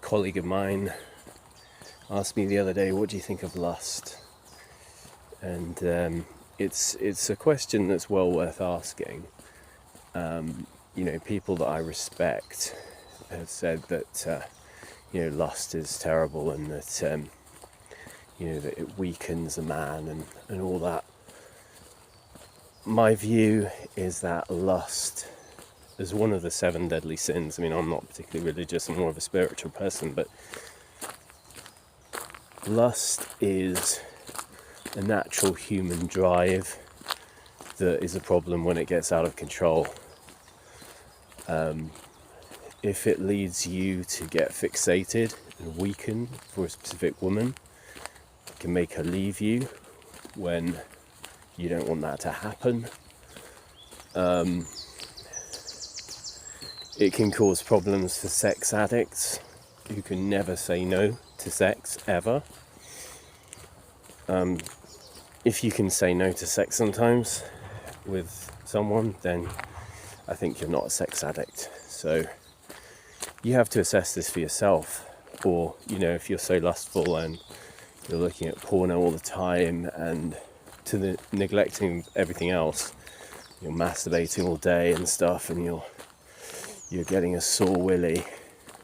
colleague of mine asked me the other day, what do you think of lust? And it's a question that's well worth asking. People that I respect have said that lust is terrible, and that that it weakens a man and all that. My view is that lust is one of the 7 deadly sins. I mean, I'm not particularly religious, I'm more of a spiritual person, but lust is a natural human drive that is a problem when it gets out of control. If it leads you to get fixated and weaken for a specific woman, it can make her leave you when you don't want that to happen. It can cause problems for sex addicts who can never say no to sex, ever. If you can say no to sex sometimes with someone, then I think you're not a sex addict. So you have to assess this for yourself. Or, if you're so lustful and you're looking at porno all the time and to the neglecting everything else, you're masturbating all day and stuff, and you're getting a sore willy,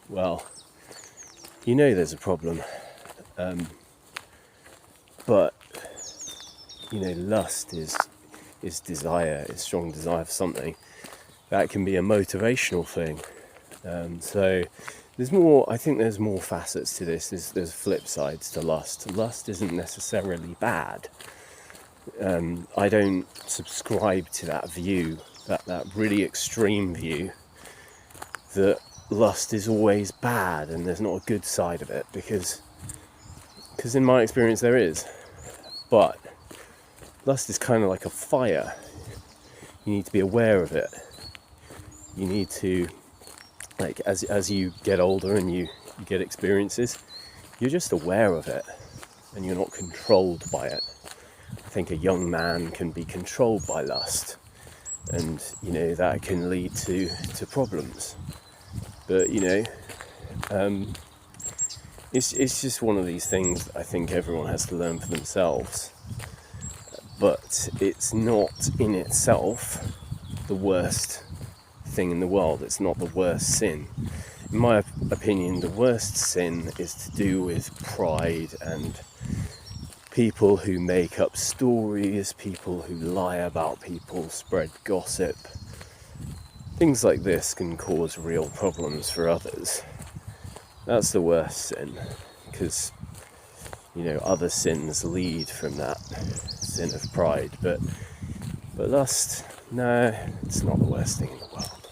well, there's a problem. But lust is desire, is strong desire for something. That can be a motivational thing. So there's more. I think there's more facets to this. There's flip sides to lust. Lust isn't necessarily bad. I don't subscribe to that view, that really extreme view that lust is always bad and there's not a good side of it, because in my experience there is. But lust is kind of like a fire. You need to be aware of it. You need to, as you get older and you get experiences, you're just aware of it and you're not controlled by it. I think a young man can be controlled by lust, and that can lead to problems. But it's just one of these things that I think everyone has to learn for themselves. But it's not in itself the worst thing in the world. It's not the worst sin. In my opinion, the worst sin is to do with pride and people who make up stories, people who lie about people, spread gossip. Things like this can cause real problems for others. That's the worst sin, because other sins lead from that sin of pride. But lust, no, it's not the worst thing in the world.